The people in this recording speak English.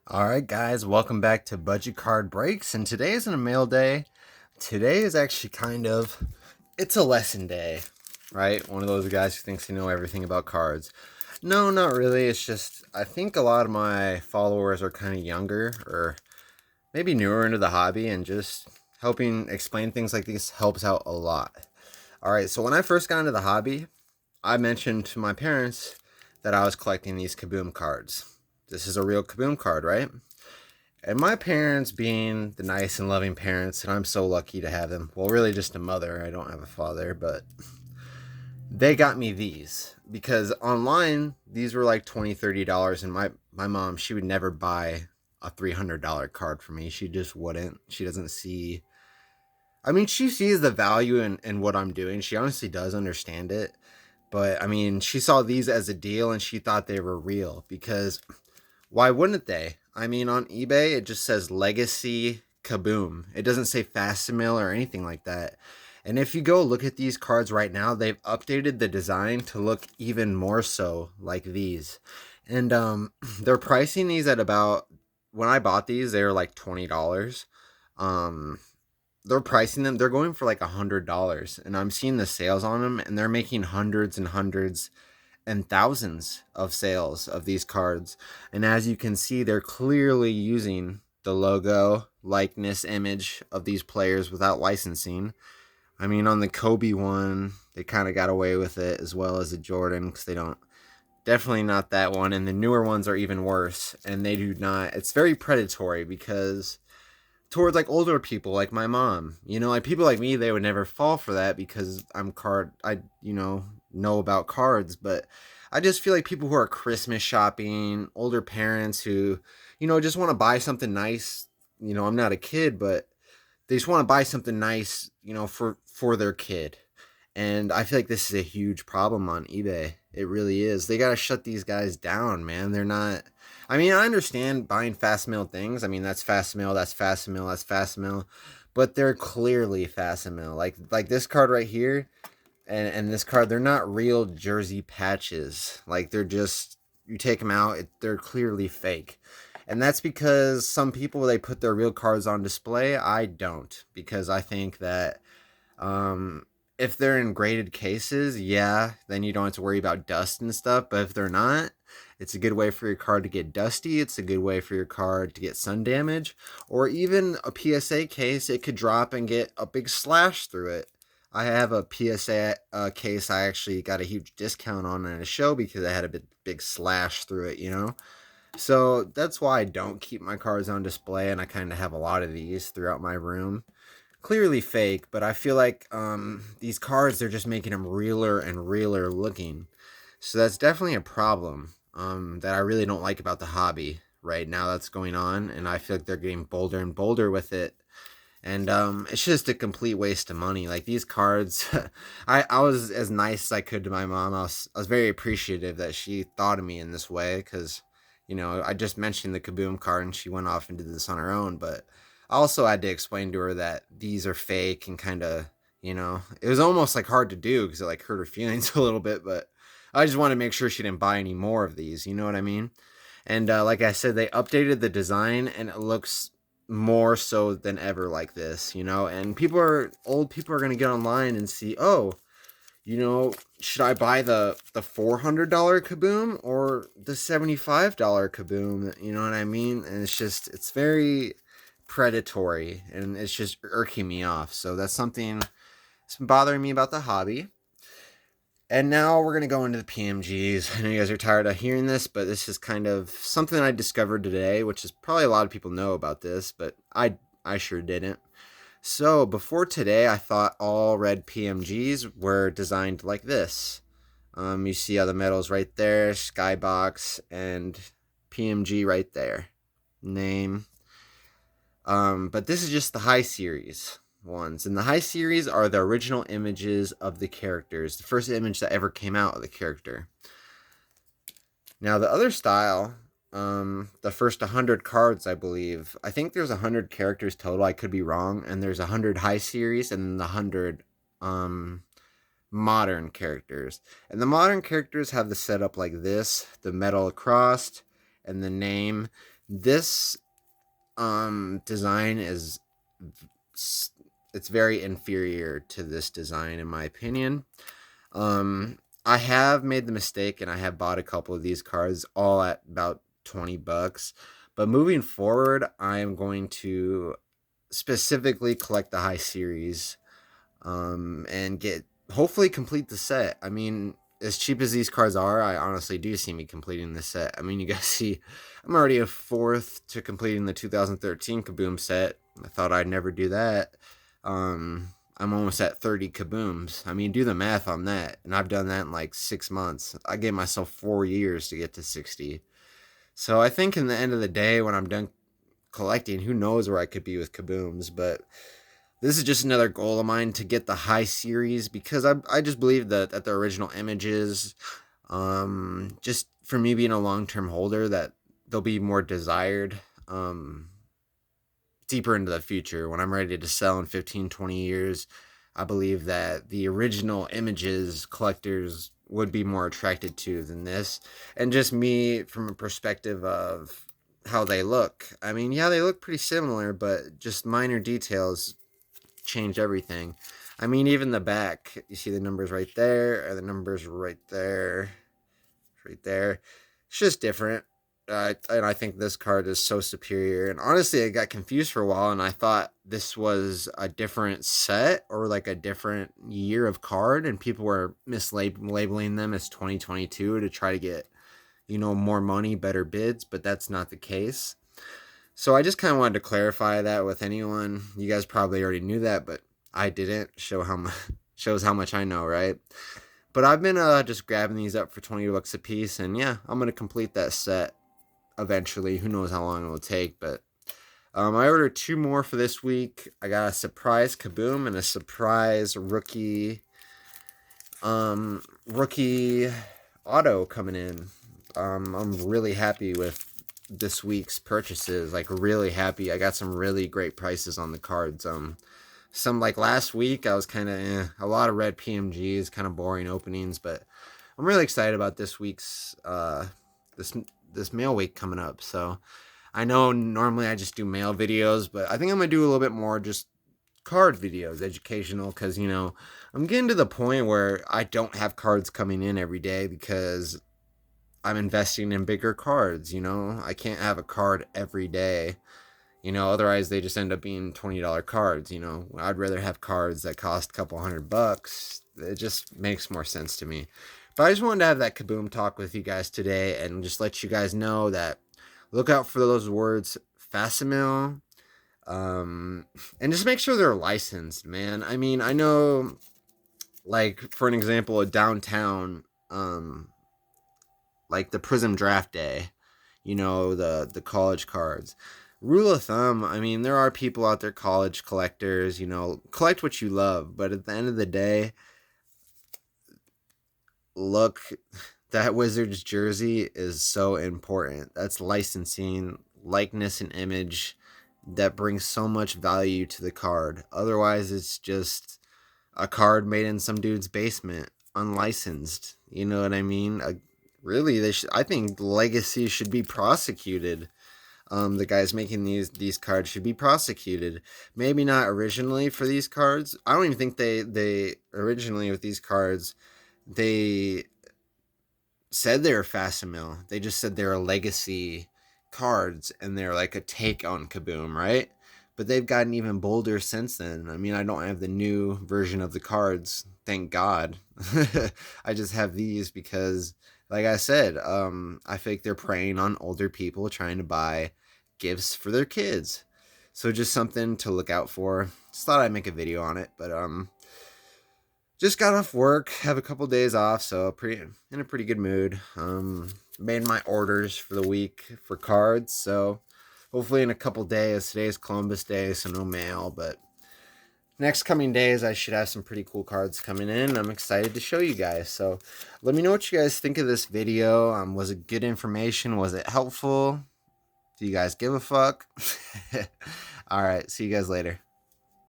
Alright guys, welcome back to Budget Card Breaks, and today isn't a mail day. Today is actually it's a lesson day, right? One of those guys who thinks you know everything about cards. No, not really, it's just, I think a lot of my followers are kind of younger, or maybe newer into the hobby, and just helping explain things like this helps out a lot. Alright, so when I first got into the hobby, I mentioned to my parents that I was collecting these Kaboom cards. This is a real Kaboom card, right? And my parents, being the nice and loving parents, and I'm so lucky to have them. Well, really, just a mother. I don't have a father, but they got me these because online these were like $20, $30, and my mom, she would never buy a $300 card for me. She just wouldn't. She doesn't see. I mean, she sees the value in what I'm doing. She honestly does understand it. But I mean, she saw these as a deal and she thought they were real because why wouldn't they? I mean, on eBay, it just says Legacy Kaboom. It doesn't say Fascimile or anything like that. And if you go look at these cards right now, they've updated the design to look even more so like these. And they're pricing these at about, when I bought these, they were like $20. Um, they're pricing them, they're going for like $100. And I'm seeing the sales on them, and they're making hundreds and hundreds and thousands of sales of these cards. And as you can see, they're clearly using the logo, likeness, image of these players without licensing. I mean, on the Kobe one, they kind of got away with it, as well as the Jordan, because they don't. Definitely not that one. And the newer ones are even worse. And they do not. It's very predatory because towards like older people like my mom, like people like me, they would never fall for that because I know about cards. But I just feel like people who are Christmas shopping, older parents who just want to buy something nice. I'm not a kid, but they just want to buy something nice, for their kid. And I feel like this is a huge problem on eBay. It really is. They got to shut these guys down, man. They're not. I mean, I understand buying fast mail things. I mean, that's fast mail, that's fast mail, that's fast mail. But they're clearly fast mail. Like this card right here and this card, they're not real jersey patches. Like they're just, you take them out, they're clearly fake. And that's because some people, they put their real cards on display. I don't, because I think that um, if they're in graded cases, yeah, then you don't have to worry about dust and stuff. But if they're not, it's a good way for your card to get dusty. It's a good way for your card to get sun damage. Or even a PSA case, it could drop and get a big slash through it. I have a PSA case I actually got a huge discount on at a show because I had a big slash through it. So that's why I don't keep my cards on display, and I kind of have a lot of these throughout my room. Clearly fake, but I feel like these cards, they're just making them realer and realer looking. So that's definitely a problem that I really don't like about the hobby right now that's going on, and I feel like they're getting bolder and bolder with it. And it's just a complete waste of money. Like these cards, I was as nice as I could to my mom. I was very appreciative that she thought of me in this way because, I just mentioned the Kaboom card and she went off and did this on her own. But I also had to explain to her that these are fake and kind of, it was almost like hard to do because it like hurt her feelings a little bit. But I just wanted to make sure she didn't buy any more of these. You know what I mean? And like I said, they updated the design and it looks more so than ever like this, and old people are going to get online and see, oh, should I buy the $400 Kaboom or the $75 Kaboom? You know what I mean? And it's very predatory and it's just irking me off. So that's something that's been bothering me about the hobby. And now we're going to go into the PMGs. I know you guys are tired of hearing this, but this is kind of something I discovered today, which is probably a lot of people know about this, but I sure didn't. So before today, I thought all red PMGs were designed like this. You see how the metal's right there, skybox, and PMG right there. Name. But this is just the high series ones. And the high series are the original images of the characters, the first image that ever came out of the character. Now the other style, the first 100 cards, I believe. I think there's 100 characters total. I could be wrong. And there's 100 high series and the 100 modern characters. And the modern characters have the setup like this: the metal across and the name. This design is, it's very inferior to this design in my opinion. I have made the mistake and I have bought a couple of these cards all at about $20. But moving forward, I am going to specifically collect the high series, and get, hopefully complete the set. I mean, as cheap as these cards are, I honestly do see me completing the set. I mean, you guys see, I'm already a fourth to completing the 2013 Kaboom set. I thought I'd never do that. I'm almost at 30 Kabooms. I mean, do the math on that. And I've done that in like 6 months. I gave myself 4 years to get to 60. So I think in the end of the day, when I'm done collecting, who knows where I could be with Kabooms. But this is just another goal of mine to get the high series, because I just believe that the original images, just for me being a long-term holder, that they'll be more desired deeper into the future when I'm ready to sell in 15, 20 years. I believe that the original images collectors would be more attracted to than this. And just me from a perspective of how they look. I mean, yeah, they look pretty similar, but just minor details change everything. I mean, even the back, you see the numbers right there, or the numbers right there, right there. It's just different. And I think this card is so superior. And honestly, I got confused for a while, and I thought this was a different set or like a different year of card, and people were mislabeling them as 2022 to try to get, more money, better bids, but that's not the case. So I just kind of wanted to clarify that with anyone. You guys probably already knew that, but I didn't. Shows how much I know, right? But I've been just grabbing these up for $20 a piece, and yeah, I'm gonna complete that set eventually. Who knows how long it will take? But I ordered 2 more for this week. I got a surprise Kaboom and a surprise rookie auto coming in. I'm really happy with this week's purchases, like really happy. I got some really great prices on the cards. Some like last week I was kind of a lot of red PMGs, kind of boring openings, but I'm really excited about this week's this mail week coming up. So I know normally I just do mail videos, but I think I'm gonna do a little bit more just card videos, educational, because I'm getting to the point where I don't have cards coming in every day because I'm investing in bigger cards. I can't have a card every day. Otherwise they just end up being $20 cards. I'd rather have cards that cost a couple $100. It just makes more sense to me. But I just wanted to have that Kaboom talk with you guys today and just let you guys know that look out for those words, fascimile, and just make sure they're licensed, man. I mean, I know, like, for an example, a downtown, like the Prism Draft Day, the college cards. Rule of thumb, I mean, there are people out there, college collectors, collect what you love, but at the end of the day, look, that Wizards jersey is so important. That's licensing, likeness, and image that brings so much value to the card. Otherwise, it's just a card made in some dude's basement, unlicensed. You know what I mean? Really, I think Legacy should be prosecuted. The guys making these cards should be prosecuted. Maybe not originally for these cards. I don't even think they originally with these cards they said they were facsimile. They just said they're legacy cards and they're like a take on Kaboom, right? But they've gotten even bolder since then. I mean, I don't have the new version of the cards, thank God. I just have these because, like I said, I think they're preying on older people trying to buy gifts for their kids. So just something to look out for. Just thought I'd make a video on it, but just got off work, have a couple days off, so in a pretty good mood. Made my orders for the week for cards, so hopefully in a couple days. Today's Columbus Day, so no mail, but next coming days I should have some pretty cool cards coming in. I'm excited to show you guys. So let me know what you guys think of this video. Was it good information? Was it helpful? Do you guys give a fuck? All right, see you guys later.